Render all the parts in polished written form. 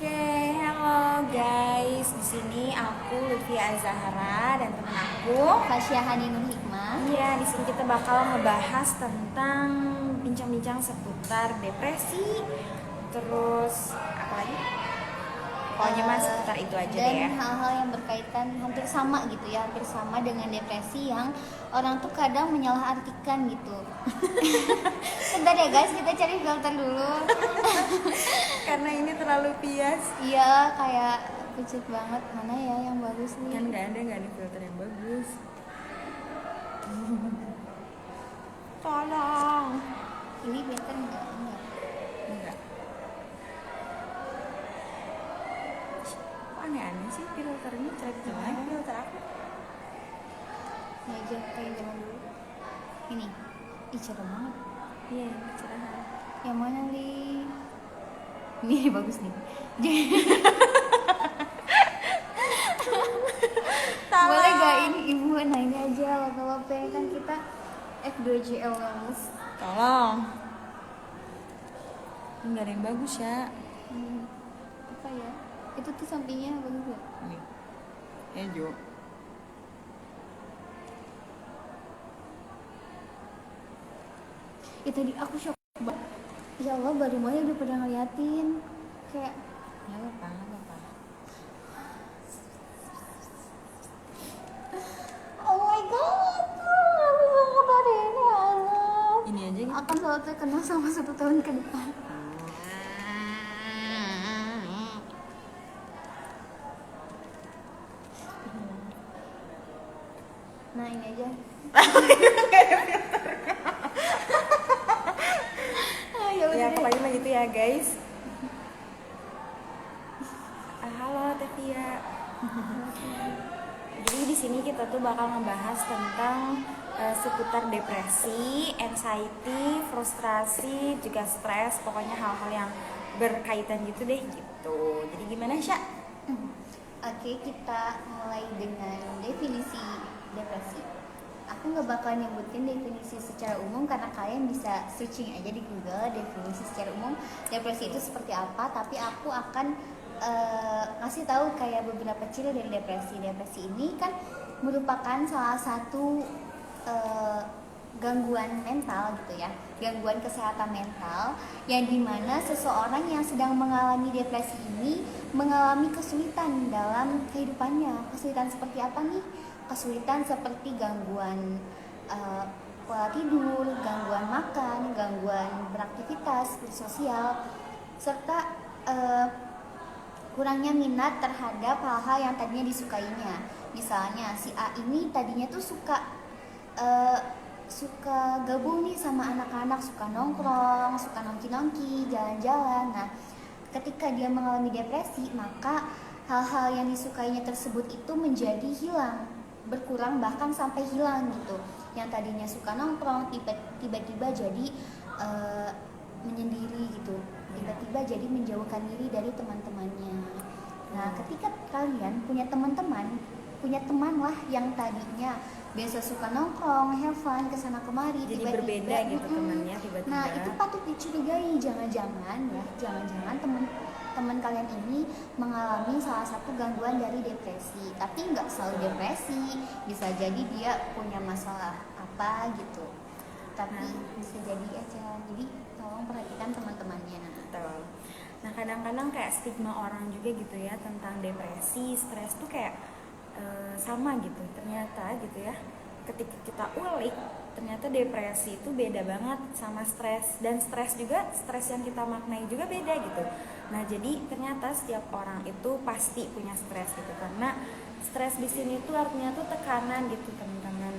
Oke, halo guys. Di sini aku Lutfi Azahra dan teman aku Fasya Haninul Hikmah. Iya, di sini kita bakal ngebahas tentang bincang-bincang seputar depresi. Terus apa lagi? Pokoknya mas seputar itu aja Dan deh ya. hal-hal yang berkaitan hampir sama gitu ya, hampir sama dengan depresi yang orang tuh kadang menyalahartikan gitu. Bentar ya guys, kita cari filter dulu. Karena ini terlalu bias. Iya, kayak pucet banget. Mana ya yang bagus nih? Kan nggak ada filter yang bagus. Tolong. Ini filter enggak? Enggak. Kok aneh-aneh sih filternya jelek-jelek filter aku. Ya aja kayak zaman dulu. Ini, ih cerah banget. Iya, cerahan. Yang mana nih? Ini bagus nih. Boleh gak ini ibu? Nah ini aja lope kan kita F2JL Wellness. Tolong. Enggak ada yang bagus ya. Apa ya? Itu tuh sampingnya bagus gak? Nih. Ejo. Ya tadi aku shock banget. Ya Allah, baru mulai udah pada ngeliatin. Kayak Enggak apa-apa. oh my god, aku banget hari ini Allah. Ini aja gitu. Akan selalu terkenal sama 1 tahun ke depan. Nah ini aja. Ya pokoknya mah gitu ya guys. Halo Tevia. Jadi di sini kita tuh bakal ngebahas tentang seputar depresi, anxiety, frustrasi, juga stres, pokoknya hal-hal yang berkaitan gitu deh gitu. Jadi gimana Sya? Oke, kita mulai dengan definisi depresi. Aku nggak bakal nyebutin definisi secara umum karena kalian bisa searching aja di Google definisi secara umum depresi itu seperti apa. Tapi aku akan ngasih tahu kayak beberapa ciri dari depresi. Depresi ini kan merupakan salah satu gangguan mental gitu ya, gangguan kesehatan mental yang dimana seseorang yang sedang mengalami depresi ini mengalami kesulitan dalam kehidupannya. Kesulitan seperti apa nih? Kesulitan seperti gangguan pola tidur, gangguan makan, gangguan beraktivitas sosial, serta kurangnya minat terhadap hal-hal yang tadinya disukainya. Misalnya si A ini tadinya tuh suka gabung nih sama anak-anak, suka nongkrong, suka nongki-nongki, jalan-jalan. Nah, ketika dia mengalami depresi, maka hal-hal yang disukainya tersebut itu menjadi hilang, berkurang bahkan sampai hilang gitu. Yang tadinya suka nongkrong tiba-tiba jadi menyendiri gitu, tiba-tiba jadi menjauhkan diri dari teman-temannya. Nah, ketika kalian punya teman lah yang tadinya biasa suka nongkrong, have fun, kesana kemari, Jadi tiba-tiba berbeda gitu temannya tiba-tiba. Nah, itu patut dicurigai. Jangan-jangan teman kalian ini mengalami salah satu gangguan dari depresi. Tapi nggak selalu depresi, bisa jadi dia punya masalah apa gitu. Tapi bisa jadi aja. Jadi tolong perhatikan teman-temannya. Betul. Nah kadang-kadang kayak stigma orang juga gitu ya tentang depresi, stres tuh kayak sama gitu. Ternyata gitu ya, ketika kita ulik, ternyata depresi itu beda banget sama stres. Dan stres yang kita maknai juga beda gitu. Nah jadi ternyata setiap orang itu pasti punya stres gitu. Karena stres di sini tuh artinya tuh tekanan gitu teman-teman.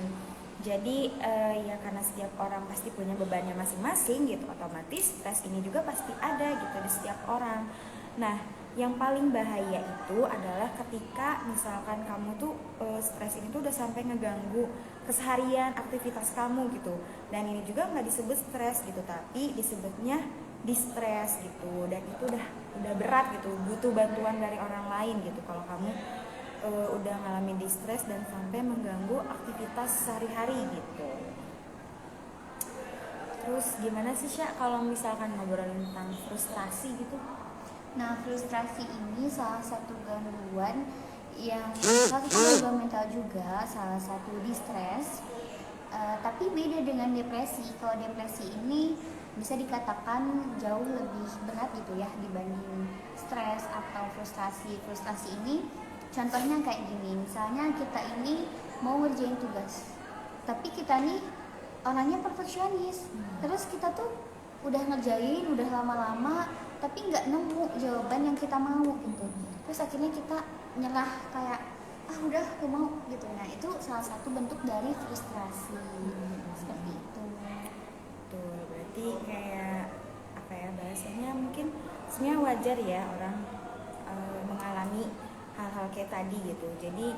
Jadi ya karena setiap orang pasti punya bebannya masing-masing gitu, otomatis stres ini juga pasti ada gitu di setiap orang. Nah yang paling bahaya itu adalah ketika misalkan kamu tuh stres ini tuh udah sampai ngeganggu keseharian aktivitas kamu gitu. Dan ini juga nggak disebut stres gitu, tapi disebutnya distress gitu. Dan itu udah berat gitu, butuh bantuan dari orang lain gitu kalau kamu udah ngalamin distress dan sampai mengganggu aktivitas sehari-hari gitu. Terus gimana sih Sya kalau misalkan ngobrolin tentang frustrasi gitu? Nah, frustrasi ini salah satu gangguan salah satu gangguan mental juga, salah satu distres. Tapi beda dengan depresi. Kalau depresi ini bisa dikatakan jauh lebih berat gitu ya dibanding stres atau frustasi. Frustasi ini contohnya kayak gini, misalnya kita ini mau ngerjain tugas, tapi kita nih orangnya perfeksionis, terus kita tuh udah ngerjain udah lama-lama tapi nggak nemu jawaban yang kita mau gitu, terus akhirnya kita nyerah kayak udah aku mau gitu. Nah itu salah satu bentuk dari frustrasi seperti itu. Betul, berarti kayak apa ya bahasanya, mungkin sebenarnya wajar ya orang mengalami hal-hal kayak tadi gitu. Jadi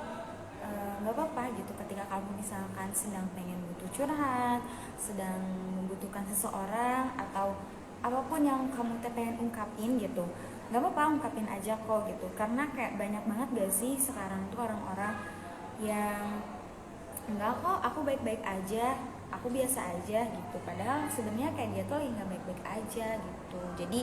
nggak apa-apa gitu ketika kamu misalkan sedang pengen butuh curhat, sedang membutuhkan seseorang atau apapun yang kamu pengen ungkapin gitu, nggak apa-apa, ungkapin aja kok gitu. Karena kayak banyak banget gak sih sekarang tuh orang-orang yang enggak kok, aku baik-baik aja, aku biasa aja gitu, padahal sebenarnya kayak dia tuh lagi nggak baik-baik aja gitu. Jadi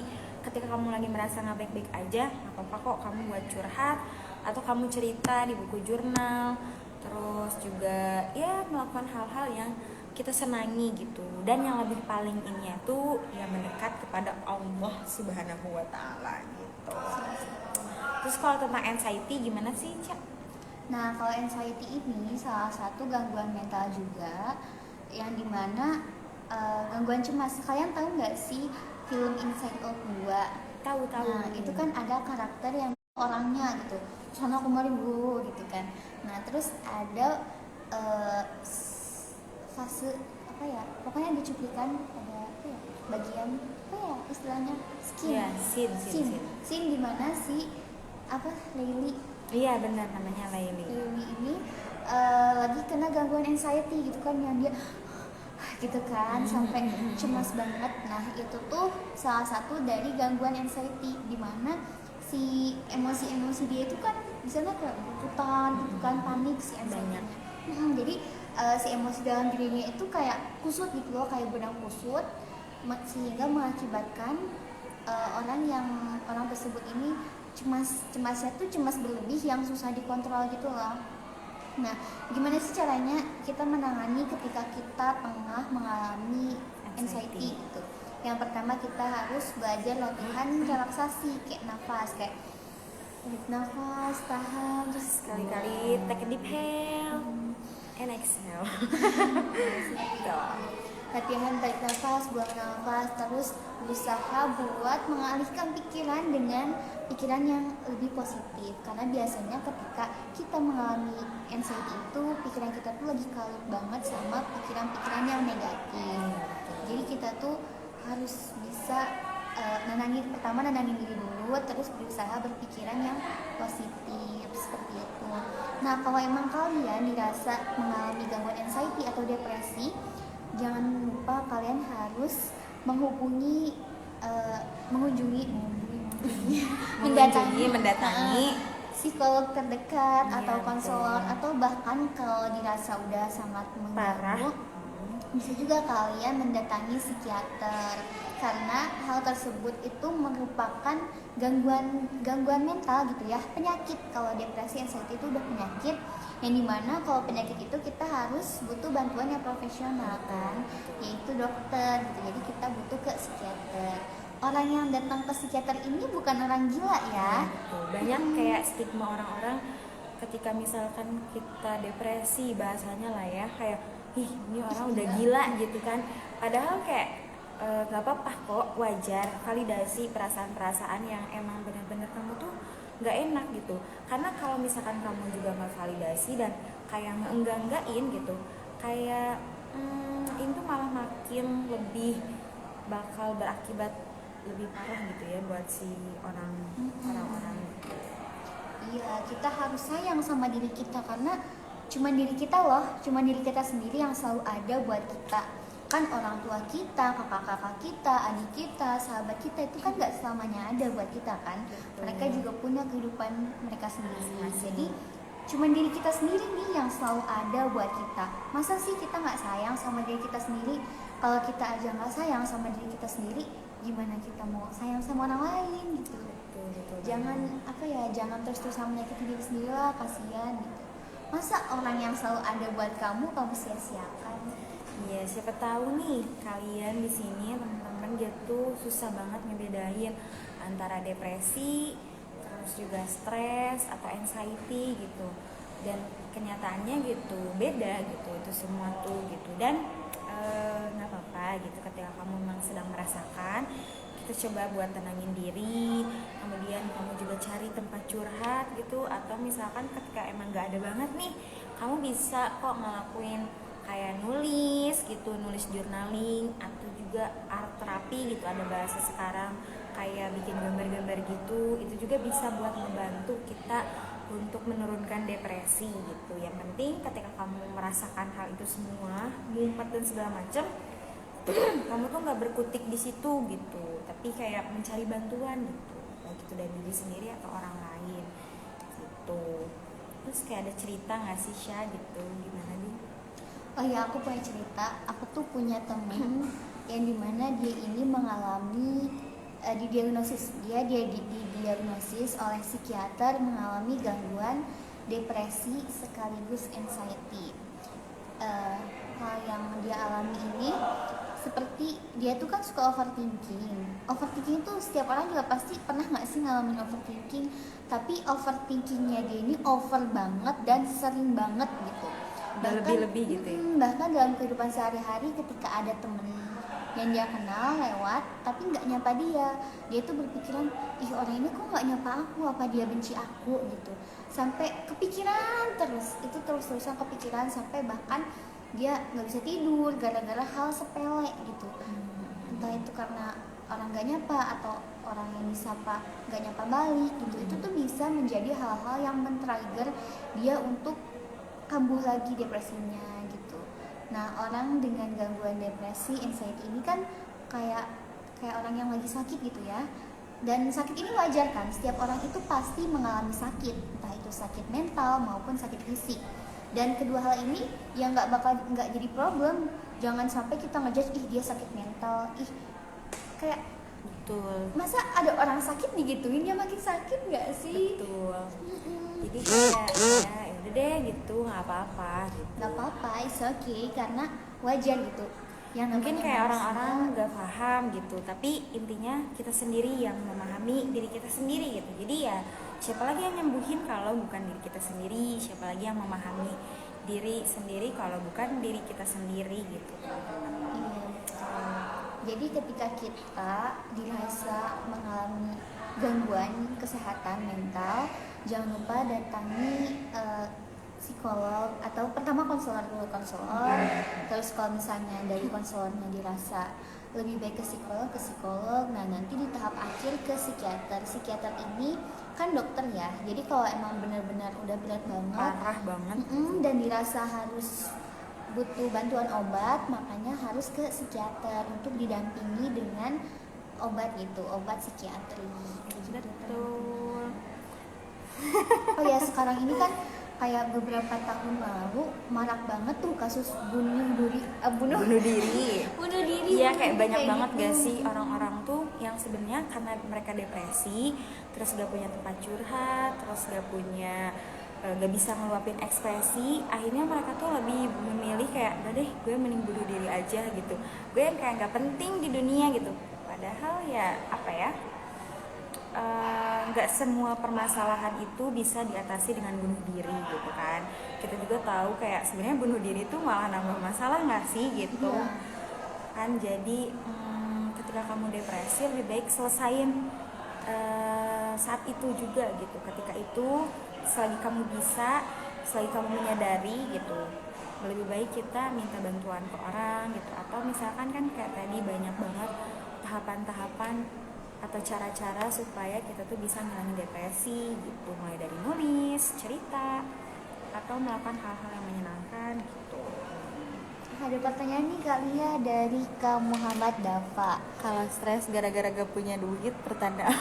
ketika kamu lagi merasa nggak baik-baik aja, nggak apa-apa kok kamu buat curhat atau kamu cerita di buku jurnal, terus juga ya melakukan hal-hal yang kita senangi gitu. Dan yang lebih paling ini tuh ya mendekat kepada Allah Subhanahu wa taala gitu. Terus kalau tentang anxiety gimana sih, Cak? Nah, kalau anxiety ini salah satu gangguan mental juga yang dimana gangguan cemas. Kalian tahu nggak sih film Inside Out 2? Tahu. Nah, itu kan ada karakter yang orangnya gitu, sana kemari bu gitu kan. Nah, terus ada fase apa ya? Pokoknya ada cuplikan, ada apa ya? Bagian apa ya istilahnya? Iya, scene dimana si apa Leili. Iya benar, namanya Laili. Leili ini lagi kena gangguan anxiety gitu kan, yang dia gitu kan sampai cemas banget. Nah itu tuh salah satu dari gangguan anxiety, dimana si emosi dia itu kan di sana kayak berputar gitu kan, panik si anxiety-nya. Jadi si emosi dalam dirinya itu kayak kusut gitu loh, kayak benang kusut, sehingga mengakibatkan orang tersebut ini cemasnya tuh cemas berlebih yang susah dikontrol gitu loh. Nah, gimana sih caranya kita menangani ketika kita tengah mengalami anxiety gitu? Yang pertama kita harus belajar latihan relaksasi, kayak nafas, kayak tarik nafas, tahan, terus Sekali-kali take a deep inhale and exhale. Latihan tarik nafas, buang nafas, terus berusaha buat mengalihkan pikiran dengan pikiran yang lebih positif. Karena biasanya ketika kita mengalami anxiety itu, pikiran kita tuh lagi kalut banget sama pikiran-pikiran yang negatif. Jadi kita tuh harus bisa nenangin diri dulu, terus berusaha berpikiran yang positif seperti itu. Nah, kalau emang kalian dirasa mengalami gangguan anxiety atau depresi, jangan lupa kalian harus mendatangi psikolog terdekat atau konselor, atau bahkan kalau dirasa udah sangat mengganggu, bisa juga kalian mendatangi psikiater, karena hal tersebut itu merupakan gangguan mental gitu ya, penyakit. Kalau depresi, anxiety itu udah penyakit, yang dimana kalau penyakit itu kita harus butuh bantuan yang profesional kan, yaitu dokter gitu. Jadi kita butuh ke psikiater. Orang yang datang ke psikiater ini bukan orang gila ya. Banyak kayak stigma orang-orang ketika misalkan kita depresi, bahasanya lah ya, kayak ini orang udah gila gitu kan. Padahal kayak gak apa-apa kok, wajar, validasi perasaan-perasaan yang emang benar-benar kamu tuh gak enak gitu. Karena kalau misalkan kamu juga gak validasi dan kayak enggak-enggakin gitu, kayak ini tuh malah makin lebih bakal berakibat lebih parah gitu ya buat si orang-orang. Iya, kita harus sayang sama diri kita, karena cuma diri kita sendiri yang selalu ada buat kita. Kan orang tua kita, kakak-kakak kita, adik kita, sahabat kita itu kan gak selamanya ada buat kita kan. Mereka juga punya kehidupan mereka sendiri. Jadi cuma diri kita sendiri nih yang selalu ada buat kita. Masa sih kita gak sayang sama diri kita sendiri? Kalau kita aja gak sayang sama diri kita sendiri, gimana kita mau sayang sama orang lain gitu. Jangan jangan terus-terusan menyakiti diri sendiri lah, kasihan gitu. Masa orang yang selalu ada buat kamu sia-siakan? Iya, siapa tahu nih kalian di sini teman-teman gitu susah banget ngebedain antara depresi, terus juga stres atau anxiety gitu. Dan kenyataannya gitu beda gitu itu semua tuh gitu. Dan nggak apa-apa gitu ketika kamu memang sedang merasakan, kita coba buat tenangin diri, kemudian kamu juga cari tempat curhat gitu, atau misalkan ketika emang nggak ada banget nih, kamu bisa kok ngelakuin kayak nulis gitu, nulis journaling, atau juga art terapi gitu, ada bahasa sekarang kayak bikin gambar-gambar gitu, itu juga bisa buat membantu kita untuk menurunkan depresi gitu. Yang penting ketika kamu merasakan hal itu semua, ngumpet dan segala macem, kamu tuh nggak berkutik di situ gitu, tapi kayak mencari bantuan gitu, baik itu dari diri sendiri atau orang lain gitu. Terus kayak ada cerita nggak sih Syah gitu, gimana nih? Oh ya, aku punya cerita. Aku tuh punya temen yang dimana dia ini mengalami dia didiagnosis oleh psikiater mengalami gangguan depresi sekaligus anxiety. Hal yang dia alami ini seperti dia tuh kan suka overthinking. Overthinking tuh setiap orang juga pasti pernah nggak sih ngalamin overthinking? Tapi overthinkingnya dia ini over banget dan sering banget gitu. Lebih-lebih gitu ya? Bahkan dalam kehidupan sehari-hari ketika ada temen yang dia kenal lewat tapi nggak nyapa dia tuh berpikiran, ih orang ini kok nggak nyapa aku, apa dia benci aku gitu. Sampai kepikiran terus-terusan kepikiran, sampai bahkan dia nggak bisa tidur gara-gara hal sepele gitu. Entah itu karena orang nggak nyapa atau orang yang disapa nggak nyapa balik gitu. Itu tuh bisa menjadi hal-hal yang men-trigger dia untuk kambuh lagi depresinya gitu. Nah, orang dengan gangguan depresi, anxiety ini kan kayak orang yang lagi sakit gitu ya. Dan sakit ini wajar kan, setiap orang itu pasti mengalami sakit, entah itu sakit mental maupun sakit fisik. Dan kedua hal ini yang nggak jadi problem. Jangan sampai kita ngejudge, ih dia sakit mental, kayak Betul. masa ada orang sakit digituin dia makin sakit nggak sih? Betul. Jadi kayak ya udah deh gitu, nggak apa-apa gitu. Nggak apa-apa, it's okay, karena wajar gitu. Yang Mungkin namanya kayak manusia. orang-orang nggak paham gitu, tapi intinya kita sendiri yang memahami diri kita sendiri gitu. Jadi ya siapa lagi yang nyembuhin kalau bukan diri kita sendiri, siapa lagi yang memahami diri sendiri kalau bukan diri kita sendiri gitu. Iya. Jadi ketika kita dirasa mengalami gangguan kesehatan mental, jangan lupa datangi psikolog, atau pertama konselor dulu, terus kalau misalnya dari konselornya dirasa lebih baik ke psikolog, nah nanti di tahap akhir ke psikiater ini kan dokter ya, jadi kalau emang benar-benar udah berat banget, Parah banget. dan dirasa harus butuh bantuan obat, makanya harus ke psikiater untuk didampingi dengan obat psikiatri gitu. Betul. Oh ya, sekarang ini kan kayak beberapa tahun lalu marak banget tuh kasus bunuh diri. Iya, kayak banyak banget gitu. gak sih orang-orang tuh yang sebenarnya karena mereka depresi, terus gak punya tempat curhat, terus gak bisa ngeluapin ekspresi, akhirnya mereka tuh lebih memilih kayak udah deh gue mending bunuh diri aja gitu, gue yang kayak gak penting di dunia gitu. Padahal ya apa ya, nggak semua permasalahan itu bisa diatasi dengan bunuh diri gitu kan. Kita juga tahu kayak sebenarnya bunuh diri itu malah nambah masalah nggak sih gitu. Iya. Kan jadi ketika kamu depresi lebih baik selesain saat itu juga gitu. Ketika itu selagi kamu bisa, selagi kamu menyadari gitu, lebih baik kita minta bantuan ke orang gitu. Atau misalkan kan kayak tadi banyak banget tahapan-tahapan atau cara-cara supaya kita tuh bisa ngilangin depresi gitu, mulai dari nulis, cerita, atau melakukan hal-hal yang menyenangkan gitu. Ada pertanyaan nih kali ya dari Kak Muhammad Dafa. Kalau stres gara-gara gak punya duit, pertanda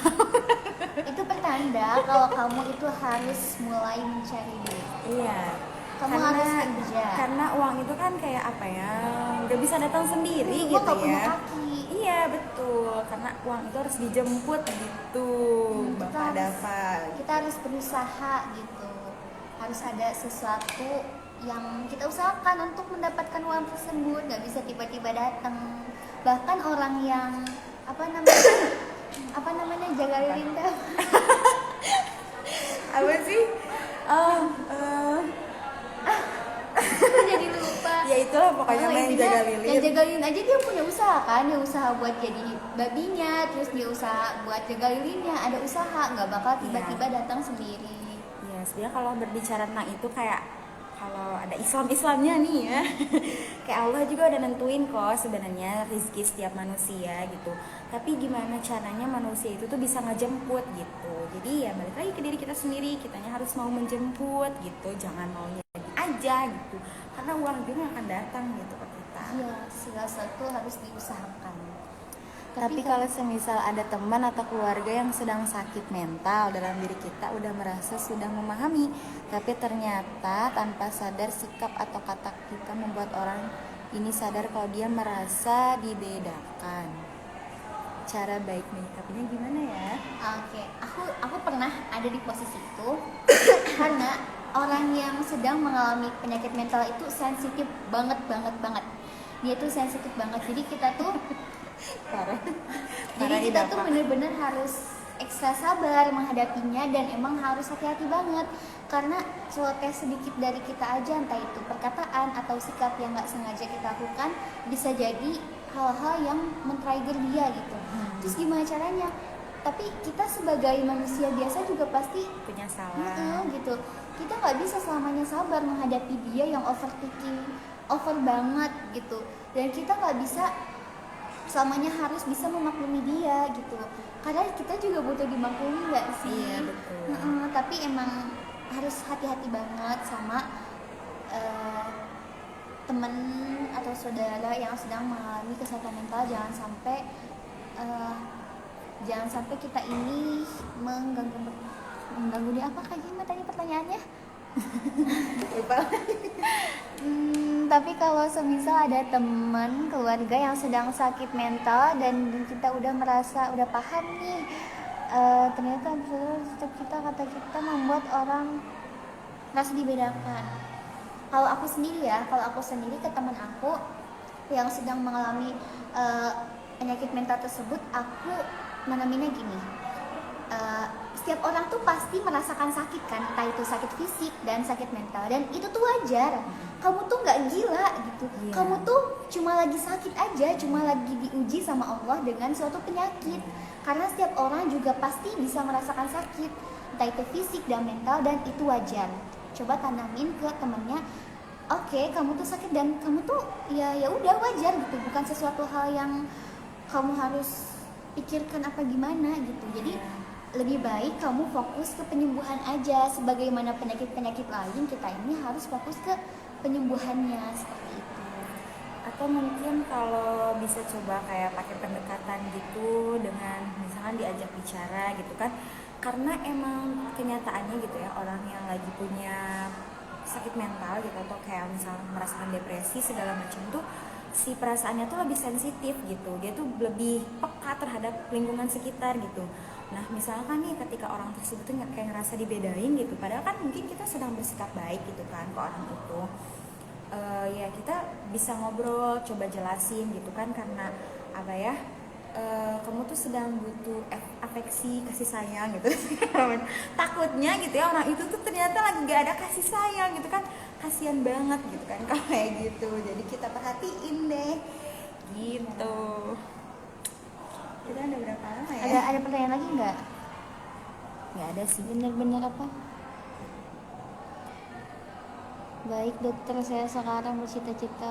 Itu pertanda kalau kamu itu harus mulai mencari duit. iya, Kamu harus kerja. karena uang itu kan kayak apa ya, gak bisa datang sendiri Gua gitu nggak punya ya. kaki. Iya betul, karena uang itu harus dijemput gitu. Kita Bapak harus kita harus berusaha gitu, harus ada sesuatu yang kita usahakan untuk mendapatkan uang tersebut, nggak bisa tiba-tiba datang. Bahkan orang yang apa namanya jaga lilin tuh Apa sih? Oh, aku jadi lupa. ya itulah pokoknya yang Intinya, jaga lilin. yang jaga lilin aja dia punya usaha kan, dia usaha buat jadi babinya, terus dia usaha buat jaga lilinnya, ada usaha, nggak bakal tiba-tiba datang sendiri. Ya sebenarnya kalau berbicara tentang itu kayak kalau ada Islamnya nih ya, kayak Allah juga udah nentuin kok sebenarnya rezeki setiap manusia gitu. Tapi gimana caranya manusia itu tuh bisa ngejemput gitu. Jadi ya balik lagi ke diri kita sendiri, kitanya harus mau menjemput gitu, jangan maunya aja gitu. Karena uang juga akan datang gitu ke kita. Iya, segala sesuatu harus diusahakan. Tapi kalau semisal ada teman atau keluarga yang sedang sakit mental dalam diri kita udah merasa sudah memahami, tapi ternyata tanpa sadar sikap atau kata kita membuat orang ini sadar kalau dia merasa dibedakan. Cara baik menyikapinya gimana ya? Oke, aku pernah ada di posisi itu karena orang yang sedang mengalami penyakit mental itu sensitif banget. Dia tuh sensitif banget. Jadi kita tuh Parah. Jadi kita tuh bener-bener harus ekstra sabar menghadapinya dan emang harus hati-hati banget karena celoteh sedikit dari kita aja, entah itu perkataan atau sikap yang nggak sengaja kita lakukan bisa jadi hal-hal yang men-trigger dia gitu. Terus gimana caranya? Tapi kita sebagai manusia biasa juga pasti punya salah. gitu. Kita nggak bisa selamanya sabar menghadapi dia yang overthinking, over banget gitu. Dan kita nggak bisa selamanya harus bisa memaklumi dia gitu, karena kita juga butuh dimaklumi nggak sih? Iya betul. Tapi emang harus hati-hati banget sama teman atau saudara yang sedang mengalami kesehatan mental. Jangan sampai kita ini mengganggu dia. Apa kayak gimana tadi pertanyaannya? Tapi kalau semisal ada teman keluarga yang sedang sakit mental dan kita udah merasa udah paham nih, ternyata kita kata kita membuat orang merasa dibedakan. Kalau aku sendiri ke teman aku yang sedang mengalami penyakit mental tersebut, aku menaminya gini. Setiap orang tuh pasti merasakan sakit kan, entah itu sakit fisik dan sakit mental, dan itu tuh wajar. Kamu tuh nggak gila gitu, kamu tuh cuma lagi sakit aja, cuma lagi diuji sama Allah dengan suatu penyakit. Karena setiap orang juga pasti bisa merasakan sakit, entah itu fisik dan mental, dan itu wajar. Coba tanamin ke temennya, oke, kamu tuh sakit dan kamu tuh ya udah wajar gitu, bukan sesuatu hal yang kamu harus pikirkan apa gimana gitu. Jadi lebih baik kamu fokus ke penyembuhan aja. Sebagaimana penyakit-penyakit lain, kita ini harus fokus ke penyembuhannya, seperti itu. Atau mungkin kalau bisa coba kayak pakai pendekatan gitu dengan misalkan diajak bicara gitu kan, karena emang kenyataannya gitu ya, orang yang lagi punya sakit mental gitu atau kayak misalnya merasakan depresi segala macam tuh si perasaannya tuh lebih sensitif gitu, dia tuh lebih peka terhadap lingkungan sekitar gitu. Nah misalkan nih ketika orang tersebut tuh kayak ngerasa dibedain gitu, padahal kan mungkin kita sedang bersikap baik gitu kan ke orang itu, ya kita bisa ngobrol, coba jelasin gitu kan, karena apa ya, kamu tuh sedang butuh afeksi, kasih sayang gitu. Takutnya gitu ya orang itu tuh ternyata lagi gak ada kasih sayang gitu kan, kasihan banget gitu kan kalau kayak gitu. Jadi kita perhatiin deh gitu. Kita ada berapa lama ya? Ada pertanyaan lagi nggak? Nggak ada sih. Bener-bener apa? Baik dokter, saya sekarang bercita-cita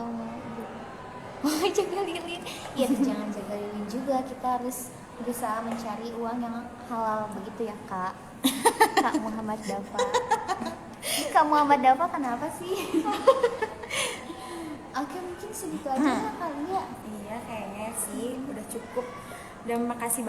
mau jaga lilin. Ya jangan jaga lilin juga, kita harus berusaha mencari uang yang halal begitu ya kak. Kak Muhammad Dafa. Kak Muhammad Dafa kenapa sih? Oke, mungkin segitu aja ya kali ya. Iya kayaknya sih udah cukup. Dan makasih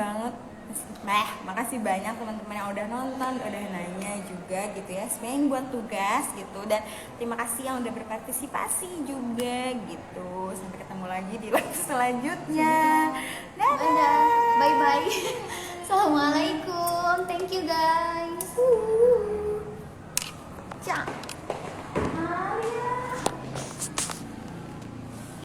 banyak teman-teman yang udah nonton, udah nanya juga gitu ya, sebenarnya yang buat tugas gitu. Dan terima kasih yang udah berpartisipasi juga gitu. Sampai ketemu lagi di live selanjutnya. Dadah. Bye bye. Assalamualaikum. Thank you guys. Ciao.